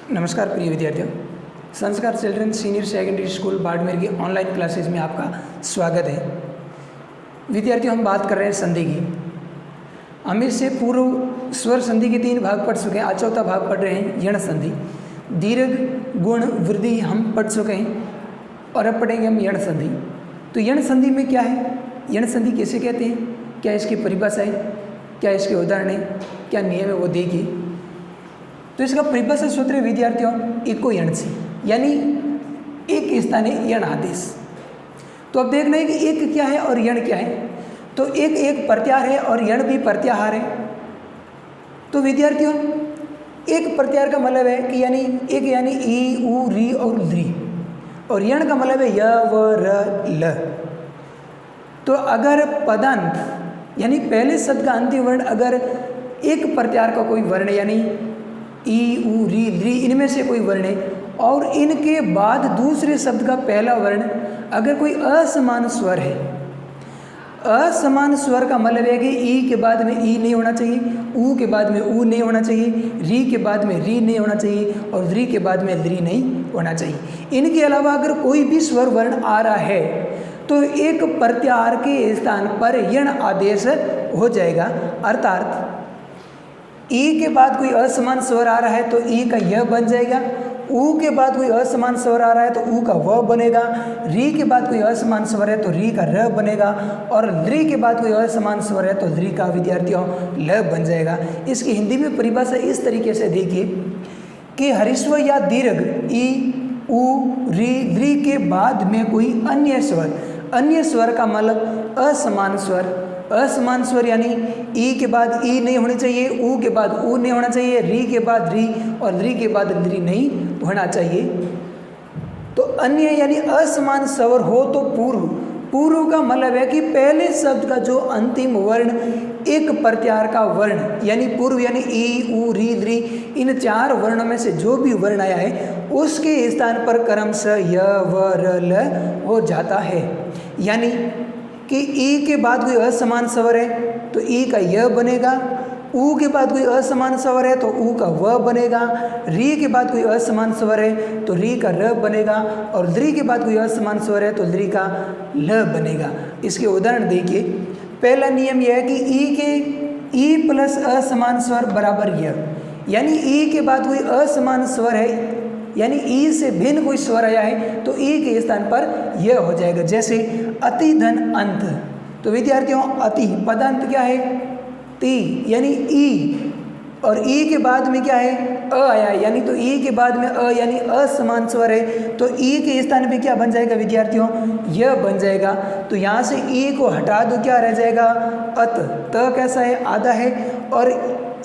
नमस्कार प्रिय विद्यार्थियों, संस्कार children senior secondary school Barmer की ऑनलाइन क्लासेज में आपका स्वागत है। विद्यार्थियों, हम बात कर रहे हैं संधि की। हम इससे पूर्व स्वर संधि के 3 भाग पढ़ चुके हैं। आज चौथा भाग पढ़ रहे हैं यण संधि। दीर्घ गुण वृद्धि हम पढ़ चुके हैं और अब पढ़ेंगे हम यण संधि। तो यण संधि में क्या है, यण संधि किसे कहते हैं, क्या इसकी परिभाषा है, क्या इसके उदाहरण है, क्या नियम है, वो देखिए। तो इसका परिभाषा सूत्र है विद्यार्थियों एको यणसी, यानी एक स्थान है यण आदेश। तो अब देखना है कि एक क्या है और यण क्या है। तो एक प्रत्याहार है और यण भी प्रत्याहार है। तो विद्यार्थियों एक प्रत्याहार का मतलब है कि यानी ई उ री और ली, और यण का मतलब है य व र ल। तो अगर पदांत यानी पहले शब्द का अंतिम वर्ण अगर एक प्रत्याहार का कोई वर्ण यानी ई उ री ली इनमें से कोई वर्ण है और इनके बाद दूसरे शब्द का पहला वर्ण अगर कोई असमान स्वर है, असमान स्वर का मतलब है कि ई के बाद में ई नहीं होना चाहिए, ऊ के बाद में ऊ नहीं होना चाहिए, री के बाद में री नहीं होना चाहिए और री के बाद में ली नहीं होना चाहिए। इनके अलावा अगर कोई भी स्वर वर्ण आ रहा है तो एक प्रत्याहार के स्थान पर यण आदेश हो जाएगा। अर्थात ई के बाद कोई असमान स्वर आ रहा है तो ई का य बन जाएगा, ऊ के बाद कोई असमान स्वर आ रहा है तो ऊ का व बनेगा, री के बाद कोई असमान स्वर है तो री का र बनेगा और ली के बाद कोई असमान स्वर है तो ली का विद्यार्थियों ल बन जाएगा। इसकी हिंदी में परिभाषा इस तरीके से देखिए कि हरिस्व या दीर्घ ई उ री ली के बाद में कोई अन्य स्वर का मतलब असमान स्वर। असमान स्वर यानी ई के बाद ई नहीं होनी चाहिए, ऊ के बाद ऊ नहीं होना चाहिए, री के बाद री और ली के बाद ली नहीं होना चाहिए। तो अन्य यानी असमान स्वर हो तो पूर्व का मतलब है कि पहले शब्द का जो अंतिम वर्ण एक प्रत्याहार का वर्ण यानी पूर्व यानी ई ऊ री ली इन 4 वर्णों में से जो भी वर्ण आया है उसके स्थान पर क्रमशः य व र ल हो जाता है। यानी कि ई के बाद कोई असमान स्वर है तो ई का य बनेगा, ऊ के बाद कोई असमान स्वर है तो ऊ का व बनेगा, री के बाद कोई असमान स्वर है तो री का र बनेगा और ली के बाद कोई असमान स्वर है तो ली का ल बनेगा। इसके उदाहरण देखिए। पहला नियम यह है कि ई के ई प्लस असमान स्वर बराबर य, यानी ई के बाद कोई असमान स्वर है यानी ई से भिन्न कोई स्वर आया है तो ई के स्थान पर यह हो जाएगा। जैसे अति धन अंत। तो विद्यार्थियों अति पदांत क्या है, ती यानी ई और ई के बाद में क्या है अ आया है, यानी तो ई के बाद में अ यानी असमान स्वर है तो ई के स्थान पे क्या बन जाएगा विद्यार्थियों यह बन जाएगा। तो यहाँ से ई को हटा दो, क्या रह जाएगा अत। त कैसा है आधा है और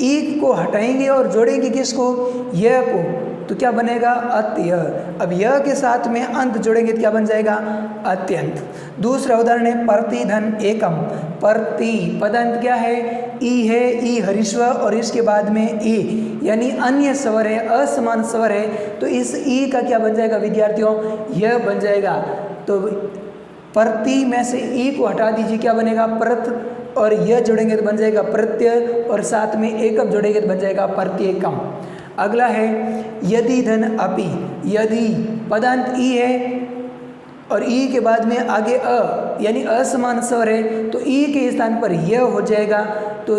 ई को हटाएंगे और जोड़ेंगे किसको यह को तो क्या बनेगा अत्य। अब यह के साथ में अंत जोड़ेंगे तो क्या बन जाएगा अत्यंत। दूसरा उदाहरण है प्रतिधन एकम। प्रति पदांत क्या है ई हरिस्व और इसके बाद में ए यानी अन्य स्वर है असमान स्वर है तो इस ई का क्या बन जाएगा विद्यार्थियों यह बन जाएगा। तो प्रति में से ई को हटा दीजिए, क्या बनेगा प्रत और यह जोड़ेंगे तो बन जाएगा प्रत्यय और साथ में एकम जोड़ेंगे तो बन जाएगा प्रत्येकम। अगला है यदि धन अपि। यदि पदांत ई है और ई के बाद में आगे अ यानी असमान स्वर है तो ई के स्थान पर यह हो जाएगा। तो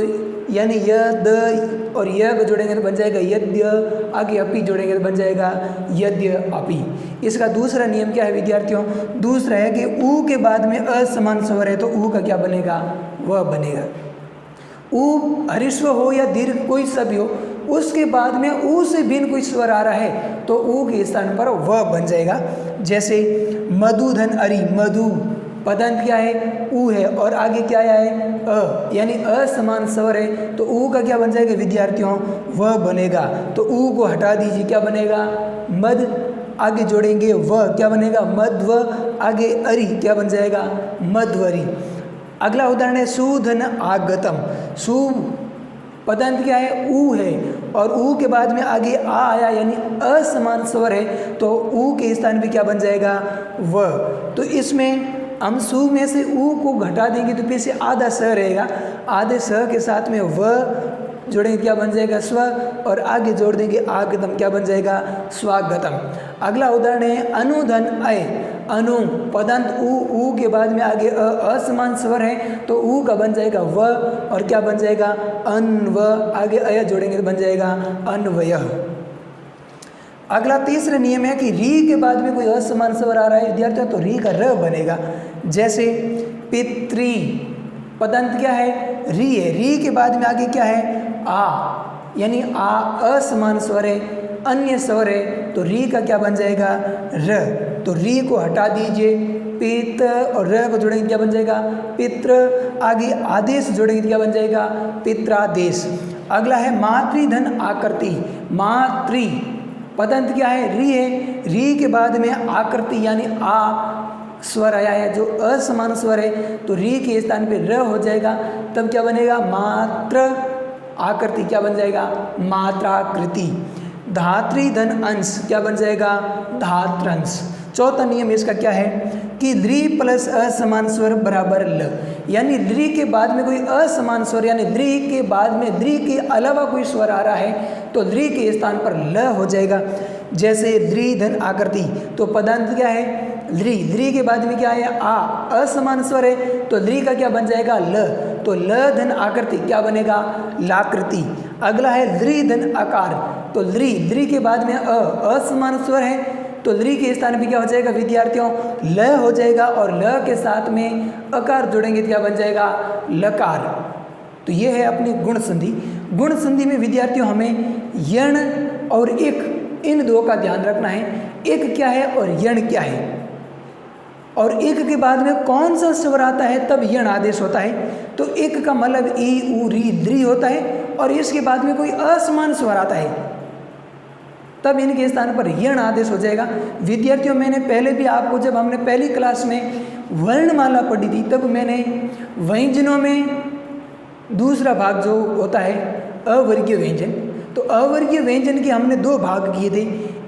यानी यद और यह जोड़ेंगे तो बन जाएगा यद्य, आगे अपि जोड़ेंगे तो बन जाएगा यद्य अपि। इसका दूसरा नियम क्या है विद्यार्थियों, दूसरा है कि ऊ के बाद में असमान स्वर है तो ऊ का क्या बनेगा वह बनेगा। ऊ हरिस्व हो या दीर्घ कोई शब्द हो उसके बाद में ऊ से भिन्न कोई स्वर आ रहा है तो ऊ के स्थान पर वह बन जाएगा। जैसे मधुधन अरि। मधु पदांत क्या है ऊ है और आगे क्या आया है अ यानी असमान स्वर है तो ऊ का क्या बन जाएगा विद्यार्थियों वह बनेगा। तो ऊ को हटा दीजिए, क्या बनेगा मद, आगे जोड़ेंगे वह क्या बनेगा मध्व, आगे अरि क्या बन जाएगा मध्वरी। अगला उदाहरण है सुधन आगतम। सु पदांत क्या है ऊ है और ऊ के बाद में आगे आ आया यानी असमान स्वर है तो ऊ के स्थान पे क्या बन जाएगा व। तो इसमें हम सु में से ऊ को घटा देंगे तो फिर से आधा स रहेगा, आधे स के साथ में व जोड़ेंगे क्या बन जाएगा स्व, और आगे जोड़ देंगे आगतम, क्या बन जाएगा स्वागतम। अगला उदाहरण है अनुधन अय, अनु पदंत उ के बाद में आगे असमान स्वर है तो उ का बन जाएगा व, और क्या बन जाएगा अन्व, आगे अय जोड़ेंगे तो बन जाएगा अन्वयः। अगला तीसरा नियम है कि री के बाद में कोई असमान स्वर आ रहा है विद्यार्थियों तो री का र बनेगा। जैसे पितृ, पदंत क्या है री है, री के बाद में आगे क्या है आ, यानी आ असमान स्वर है, अन्य स्वर है तो री का क्या बन जाएगा र, तो री को हटा दीजिए, पित और र को जोड़ेंगे क्या बन जाएगा पितृ, आगे आदेश जोड़ेंगे क्या बन जाएगा पित्रादेश। अगला है मातृधन आकृति, मातृ पदंत क्या है री है, री के बाद में आकृति यानी आ स्वर आया है जो असमान स्वर है तो री के स्थान पे र हो जाएगा, तब क्या बनेगा मात्र आकृति, क्या बन जाएगा मात्राकृति। धात्री धन अंश क्या बन जाएगा धात्रंश। चौथा नियम इसका क्या है कि ली प्लस असमान स्वर बराबर ल, यानी ली के बाद में कोई असमान स्वर यानी ली के बाद में ली के अलावा कोई स्वर आ रहा है तो ली के स्थान पर ल हो जाएगा। जैसे ली धन आकृति तो पदांत क्या है ली के बाद में क्या है आ, असमान स्वर है तो ली का क्या बन जाएगा ल, तो ल धन आकृति क्या बनेगा लाकृति। अगला है ली धन आकार, तो ली के बाद में असमान स्वर है तो ली के स्थान पे क्या हो जाएगा विद्यार्थियों ल हो जाएगा, और ल के साथ में अकार जोड़ेंगे तो क्या बन जाएगा लकार। तो ये है अपनी गुण संधि। गुण संधि में विद्यार्थियों हमें यण और इक इन दो का ध्यान रखना है। इक क्या है और यण क्या है, और इक के बाद में कौन सा स्वर आता है तब यण आदेश होता है। तो इक का मतलब ई उ री द्री होता है, और इसके बाद में कोई असमान स्वर आता है तब इनके स्थान पर यण आदेश हो जाएगा। विद्यार्थियों मैंने पहले भी आपको जब हमने पहली क्लास में वर्णमाला पढ़ी थी तब मैंने व्यंजनों में दूसरा भाग जो होता है अवर्गीय व्यंजन, तो अवर्गीय व्यंजन के हमने दो भाग किए थे,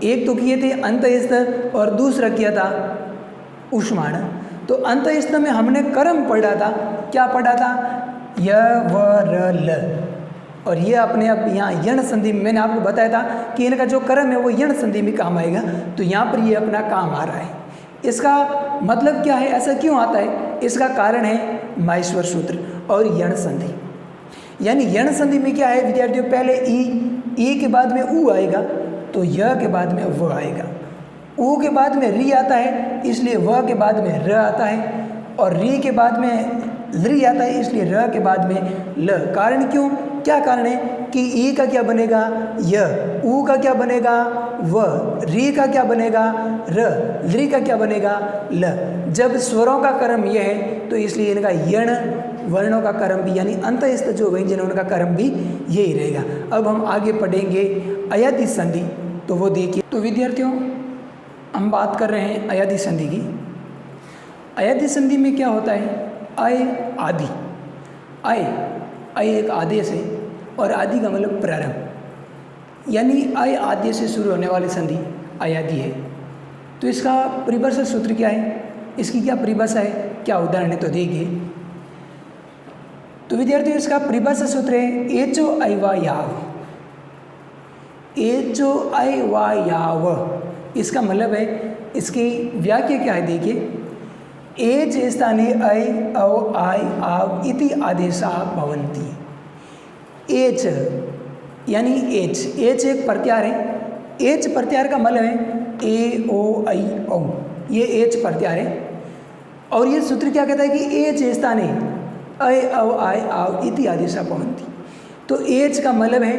एक तो किए थे अंतःस्थ और दूसरा किया था ऊष्माण। तो अंतःस्थ में हमने कर्म पढ़ा था, क्या पढ़ा था य व र ल, और ये अपने अब यहाँ यण संधि में मैंने आपको बताया था कि इनका जो कर्म है वो यण संधि में काम आएगा, तो यहाँ पर ये अपना काम आ रहा है। इसका मतलब क्या है, ऐसा क्यों आता है, इसका कारण है माहेश्वर सूत्र और यण संधि। यानी यण संधि में क्या है विद्यार्थियों, पहले ई के बाद में उ आएगा तो य के बाद में व आएगा, उ के बाद में री आता है इसलिए व के बाद में र आता है, और री के बाद में ली आता है इसलिए र के बाद में ल। कारण क्यों, क्या कारण है कि ई का क्या बनेगा य, उ का क्या बनेगा व, री का क्या बनेगा र, ली का क्या बनेगा ल। जब स्वरों का क्रम यह है तो इसलिए इनका यण वर्णों का क्रम भी यानी अंतःस्थ जो व्यंजन उनका क्रम भी यही रहेगा। अब हम आगे पढ़ेंगे अयादि संधि, तो वो देखिए। तो विद्यार्थियों हम बात कर रहे हैं अयादि संधि की। अयादि संधि में क्या होता है, अय आदि, अय एक आदेश है और आदि का मतलब प्रारंभ, यानी अय आदेश से शुरू होने वाली संधि अयादि है। तो इसका परिभाषा सूत्र क्या है, इसकी क्या परिभाषा है, क्या उदाहरण है, तो देखिए। तो विद्यार्थियों इसका परिभाषा सूत्र है एचो ऐ वा याव, एचो ऐ वा याव। इसका मतलब है, इसकी व्याख्या क्या है देखिए, एच स्थाने ऐ औ आय आव इति आदेशा भवन्ति। एच यानी एच एक प्रत्यार है, एच प्रत्यार का मतलब है ए ओ ऐ औ, ये एच प्रत्यार है। और ये सूत्र क्या कहता है कि एच स्थाने ऐ औ आय आव इति आदेशा भवन्ति। तो एच का मतलब है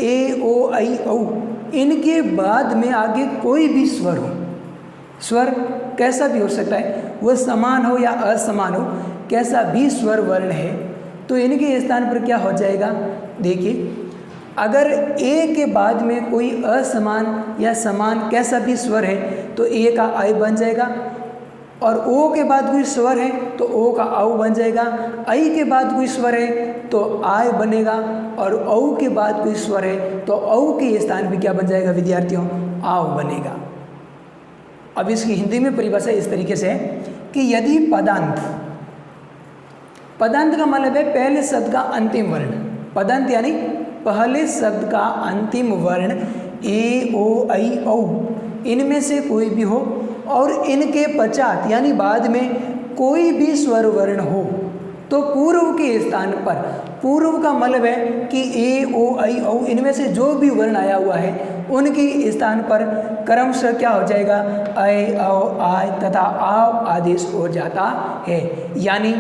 ए ओ ऐ औ, इनके बाद में आगे कोई भी स्वर हो, स्वर कैसा भी हो सकता है, वह समान हो या असमान हो, कैसा भी स्वर वर्ण है तो इनके स्थान पर क्या हो जाएगा देखिए। अगर ए के बाद में कोई असमान या समान कैसा भी स्वर है तो ए का आई बन जाएगा, और ओ के बाद कोई स्वर है तो ओ का औ बन जाएगा, आई के बाद कोई स्वर है तो आय बनेगा, और औ के बाद कोई स्वर है तो औ के स्थान पर क्या बन जाएगा विद्यार्थियों आव बनेगा। अब इसकी हिंदी में परिभाषा इस तरीके से है कि यदि पदांत, पदांत का मतलब है पहले शब्द का अंतिम वर्ण, पदांत यानी पहले शब्द का अंतिम वर्ण ए ओ ऐ औ इनमें से कोई भी हो और इनके पश्चात यानी बाद में कोई भी स्वर वर्ण हो तो पूर्व के स्थान पर, पूर्व का मतलब है कि ए ओ ऐ औ इनमें से जो भी वर्ण आया हुआ है उनके स्थान पर क्रमशः क्या हो जाएगा, ऐ औ आय तथा आव आदेश हो जाता है। यानी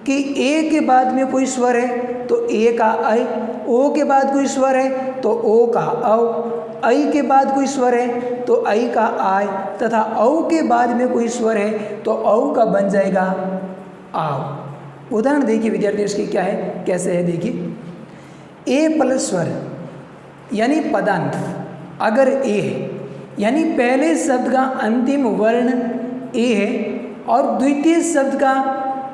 कि ए के बाद में कोई स्वर है तो ए का ऐ, ओ के बाद कोई स्वर है तो ओ का औ, ऐ के बाद कोई स्वर है तो ऐ का आय तथा औ के बाद में कोई स्वर है तो औ का बन जाएगा आव। उदाहरण देखिए विद्यार्थी, इसकी क्या है, कैसे है देखिए। ए प्लस स्वर यानी पदांत अगर ए है यानी पहले शब्द का अंतिम वर्ण ए है और द्वितीय शब्द का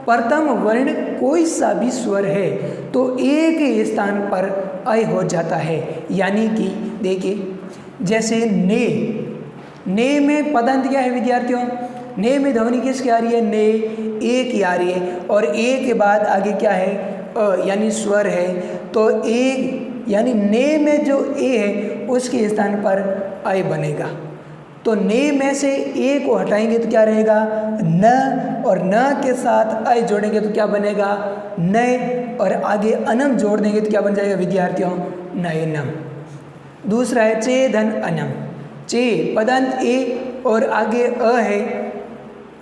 प्रथम वर्ण कोई सा भी स्वर है तो ए के स्थान पर ऐ हो जाता है। यानी कि देखिए जैसे ने, ने में पदांत क्या है विद्यार्थियों, ने में ध्वनि किसकी आ रही है, ने, ए की आ रही है और ए के बाद आगे क्या है, अ यानी स्वर है तो ए यानी ने में जो ए है उसके स्थान पर ऐ बनेगा। तो ने में से ए को हटाएंगे तो क्या रहेगा, न, और न के साथ ऐ जोड़ेंगे तो क्या बनेगा, नय, और आगे अनम जोड़ देंगे तो क्या बन जाएगा विद्यार्थियों, नयनम। दूसरा है चे धन अनम, चे पदंत ए और आगे अ है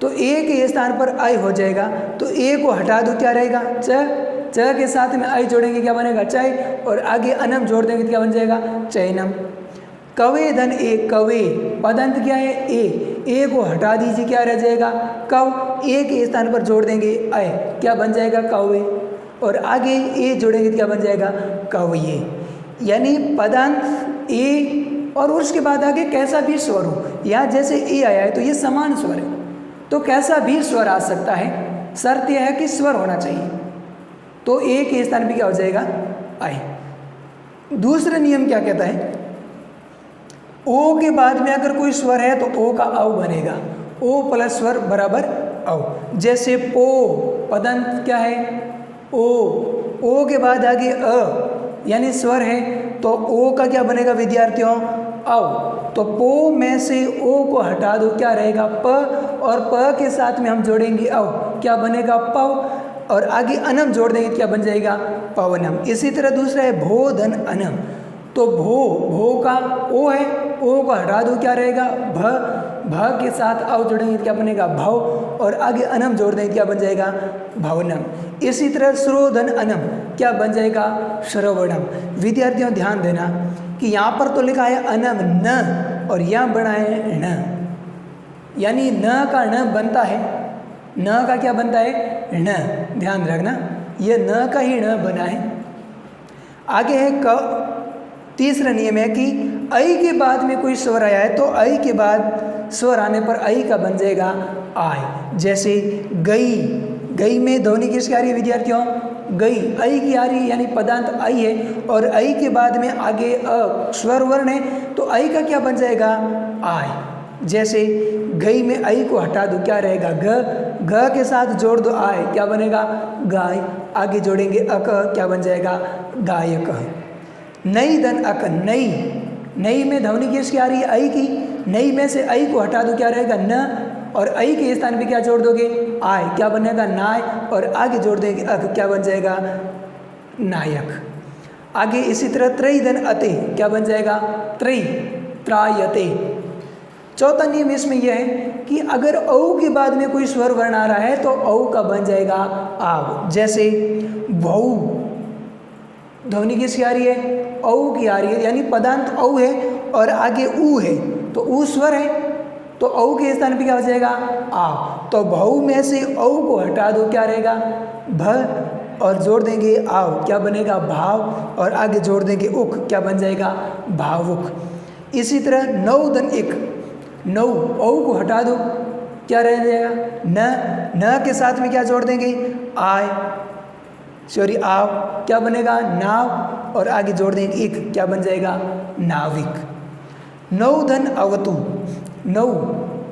तो ए के स्थान पर ऐ हो जाएगा तो ए को हटा दो क्या रहेगा, च, च के साथ में ऐ जोड़ेंगे क्या बनेगा, चय, और आगे अनम जोड़ देंगे तो क्या बन जाएगा, चैनम। कवे धन ए, कवे पदंत क्या है ए को हटा दीजिए क्या रह जाएगा, कव, ए के स्थान पर जोड़ देंगे ऐ क्या बन जाएगा, कवे, और आगे ए जोड़ेंगे तो क्या बन जाएगा, कवये। यानी पदांत ए और उसके बाद आगे कैसा भी स्वर हो, यहाँ जैसे ए आया है तो ये समान स्वर है तो कैसा भी स्वर आ सकता है, शर्त यह है कि स्वर होना चाहिए तो ए के स्थान पे क्या हो जाएगा, आई। दूसरा नियम क्या कहता है, ओ के बाद में अगर कोई स्वर है तो ओ का औ बनेगा, ओ प्लस स्वर बराबर औ। जैसे पो पदंत क्या है ओ के बाद आगे अ यानी स्वर है तो ओ का क्या बनेगा विद्यार्थियों, औ। तो पो में से ओ को हटा दो क्या रहेगा, प, और प के साथ में हम जोड़ेंगे औ क्या बनेगा, पव, और आगे अनम जोड़ देंगे क्या बन जाएगा, पवनम। इसी तरह दूसरा है भो धन अनम, तो भो का ओ है, ओ को हटा दो क्या रहेगा, भ के साथ औ जोड़ेंगे क्या बनेगा, भव, और आगे अनम जोड़ देंगे क्या बन जाएगा, भवनम। इसी तरह श्रोधन अनम क्या बन जाएगा, श्रवणम। विद्यार्थियों ध्यान देना कि यहाँ पर तो लिखा है अनम न और यहाँ बना है न, यानी न का न बनता है, न का क्या बनता है, न, ध्यान रखना ये न का ही न बना है। आगे है क। तीसरा नियम है कि ऐ के बाद में कोई स्वर आया है तो ऐ के बाद स्वर आने पर ऐ का बन जाएगा आय। जैसे गई, गई में ध्वनि किसकी आ रही है विद्यार्थियों, गई, ऐ की आ रही है यानी पदांत ऐ है और ऐ के बाद में आगे अ स्वर वर्ण है तो ऐ का क्या बन जाएगा, आय। जैसे गई में ऐ को हटा दो क्या रहेगा, घ के साथ जोड़ दो आय क्या बनेगा, गाय, आगे जोड़ेंगे अक क्या बन जाएगा, गायक। नई धन अक, नई, नई में ध्वनि किसकी आ रही है, ऐ की, नई में से ऐ को हटा दो क्या रहेगा, न, और ऐ के स्थान पे क्या जोड़ दोगे, आय क्या बनेगा, नाय, और आगे जोड़ देंगे अक क्या बन जाएगा, नायक। आगे इसी तरह त्रयी धन अते क्या बन जाएगा, त्रयी, त्रायते। चौथा नियम इसमें यह है कि अगर औ के बाद में कोई स्वर वर्ण आ रहा है तो औ का बन जाएगा आव। जैसे भौ, ध्वनि किसकी आ रही है, औ की आ रही है यानी पदांत औ है और आगे ऊ है तो ऊ स्वर है तो औ के स्थान पे क्या हो जाएगा, आ। तो भौ में से औ को हटा दो क्या रहेगा, भ, और जोड़ देंगे आव क्या बनेगा, भाव, और आगे जोड़ देंगे उक क्या बन जाएगा, भावुक। इसी तरह नौ धन एक, नौ, औ को हटा दो क्या रह जाएगा, न के साथ में क्या जोड़ देंगे, आय, सॉरी आव क्या बनेगा, नाव, और आगे जोड़ देंगे एक क्या बन जाएगा, नाविक। नौ धन अवतु, नौ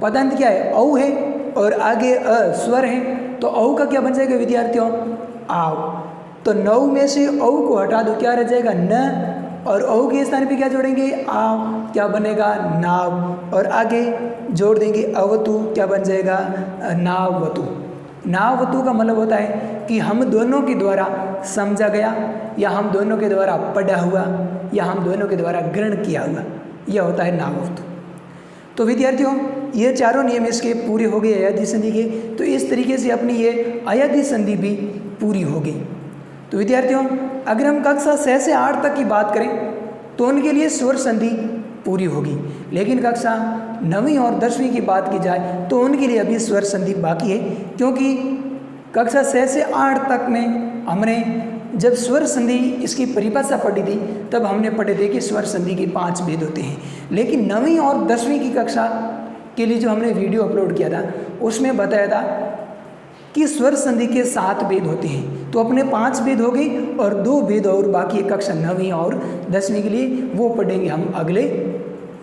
पदंत क्या है, औ है और आगे अ स्वर है तो औ का क्या बन जाएगा विद्यार्थियों, आव। तो नौ में से औ को हटा दो, क्या रह जाएगा न, और औ के स्थान पे क्या जोड़ेंगे आ, क्या बनेगा नाव, और आगे जोड़ देंगे अवतु, क्या बन जाएगा नावतु। नावतु का मतलब होता है कि हम दोनों के द्वारा समझा गया, या हम दोनों के द्वारा पढ़ा हुआ, या हम दोनों के द्वारा ग्रहण किया हुआ, यह होता है नावतु। तो विद्यार्थियों ये चारों नियम इसके पूरे हो गए अयाधी संधि के। तो इस तरीके से अपनी ये अयाधी संधि भी पूरी हो गई। तो विद्यार्थियों अगर हम कक्षा 6 से 8 तक की बात करें तो उनके लिए स्वर संधि पूरी होगी, लेकिन कक्षा 9वीं और 10वीं की बात की जाए तो उनके लिए अभी स्वर संधि बाकी है, क्योंकि कक्षा 6 से 8 तक में हमने जब स्वर संधि इसकी परिभाषा पढ़ी थी तब हमने पढ़े थे कि स्वर संधि के 5 भेद होते हैं, लेकिन 9वीं और 10वीं की कक्षा के लिए जो हमने वीडियो अपलोड किया था उसमें बताया था कि स्वर संधि के 7 भेद होते हैं। तो अपने 5 भेद हो गए और 2 भेद और बाकी है कक्षा 9वीं और 10वीं के लिए, वो पढ़ेंगे हम अगले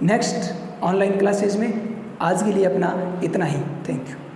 नेक्स्ट ऑनलाइन क्लासेस में। आज के लिए अपना इतना ही, थैंक यू।